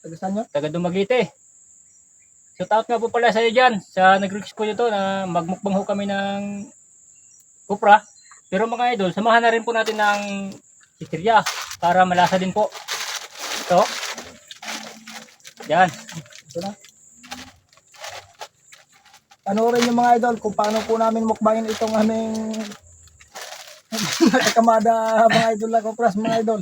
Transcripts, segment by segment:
Taga saan nyo? taga Dumaguete. Shout out nga po pala sa iyo dyan, sa nag-request ko nito na magmukbang ho kami ng kupra. Pero mga idol, samahan na rin po natin ng chichirya para malasa din po. Ito. Yan. Ito na. Panoorin nyo mga idol kung paano po namin mukbangin itong aming nakakamada mga idol na kupras mga idol.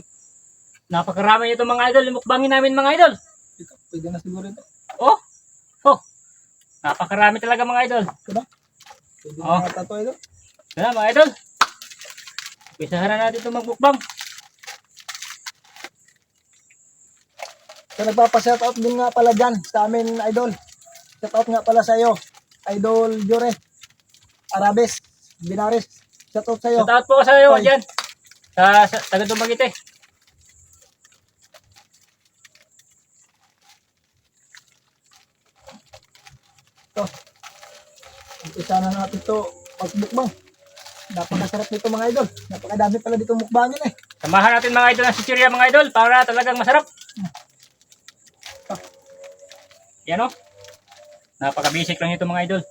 Napakarami nito mga idol, mukbangin namin mga idol. Ito, pwede na siguro ito. Oh. Oh. Napakarami talaga mga idol. Ito na. Pwede Oh. na ito idol. Ito na mga idol. Pisahan na natin ito magmukbang. So nagpapa-shoutout din nga pala dyan sa amin idol. Shoutout nga pala sa iyo. Idol Jure. Arabes. Binaris. Shoutout sa iyo. Shout out po sa iyo Oy. dyan. Sa taga Dumaguete. Ito. Umpisa na natin ito pagbukbang. Napakasarap nito mga idol. Napakadami pala dito mukbangin eh. Samahan natin mga idol ng chichirya mga idol para talagang masarap. Yan o. Napaka-basic lang ito mga idol.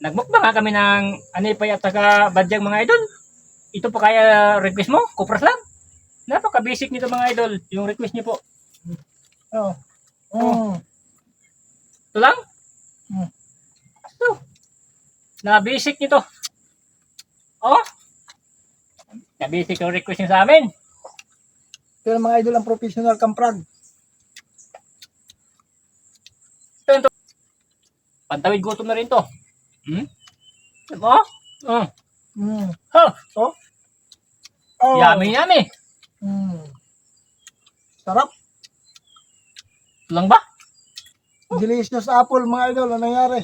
Nagmukbang nga kami ng anipay at saka badyang mga idol. Ito pa kaya request mo? Kupras lang. Napaka-basic nito mga idol. Yung request niyo po. Oh. Oh. Ito lang? Mm. Ito. Na-basic nito. Oh. Na-basic yung request niyo sa amin. Pero mga idol ang professional kamprag. Pantawid gutom na rin to. Hmm? Oh? Oh. Mm. Huh. Oh. Oh. Yummy, yummy. Mm. Sarap. Ito lang ba? Delicious apple mga idol. Ano nangyari?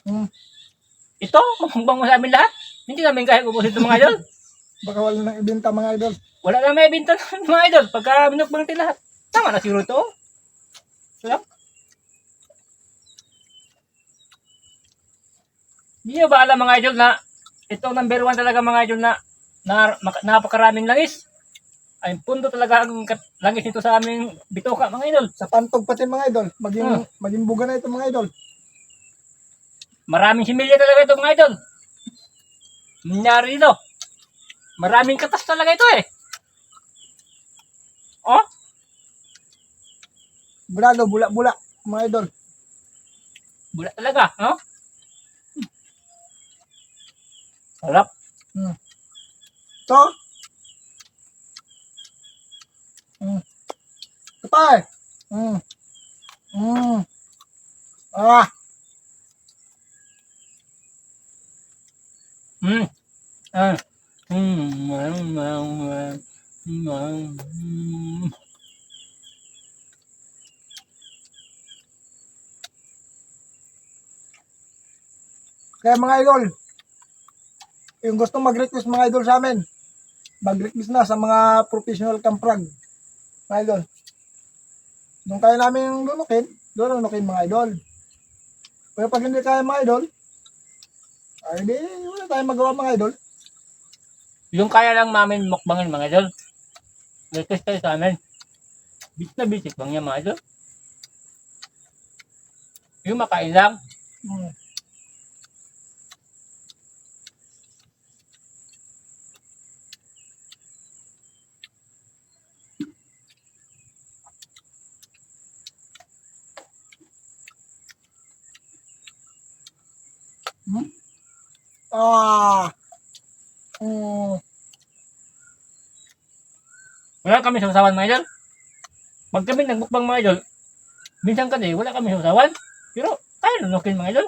Mm. Ito, mukbang mo sa amin lahat. Hindi namin kaya ubusin ito mga idol. Baka wala nang ibenta mga idol. Wala lang may binta ng mga idol. Pagka minukbang natin lahat. Tama na siguro ito. Sarap. Hindi nyo ba alam mga idol na itong number 1 talaga mga idol na napakaraming langis. Ay pundo talaga ang langis nito sa aming bituka mga idol. Sa pantog pati mga idol. Maging, Ah. maging buga na ito mga idol. Maraming similya talaga ito mga idol. Nangyari dito. Maraming katas talaga ito eh. Oh, Bulalo, bula-bula mga idol. bulat talaga, no? Sarap. Mm. Ito. Mm. Ito pa eh. Mm. Mm. Ah. Mm. Ah. Kaya mga idol, yung gustong mag-request mga idol sa amin, mag-request na sa mga professional kamprag. Mga idol. Nung kaya namin lunukin, doon lunukin mga idol. Pero pag hindi kaya mga idol, ay di, wala tayong magawa mga idol. Yung kaya lang namin mukbangin mga idol. Request tayo sa amin. Bit na basic lang yan mga idol. Yung makain lang. Hmm. Hmm? Ah. Hmm. Wala kami sausawan mga idol. Pag kami nagmukbang mga idol, minsan kasi wala kami sausawan. Pero kaya lunukin mga idol.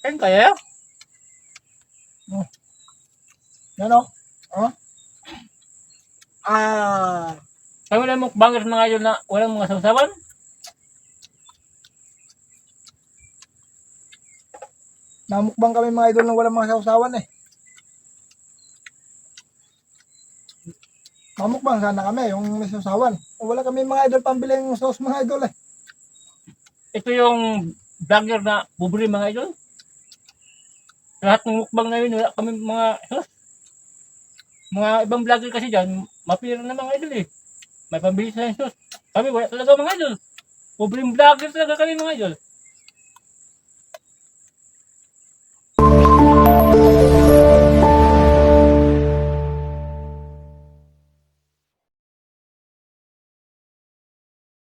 Kaya. Yan o. Oh. Ah. Kami na mukbangers mga idol na walang mga sausawan. Namukbang kami mga idol na walang mga sausawan eh. Mamukbang sana kami, yung may sausawan. Wala kami mga idol pambili ng sauce mga idol eh. Ito yung vlogger na buburi mga idol. Lahat ng mukbang na yun, wala kami mga sauce. Mga ibang vlogger kasi dyan, mapira na mga idol eh. May pambili sa sauce. Kami wala talaga mga idol. Pobreng vlogger talaga kami mga idol.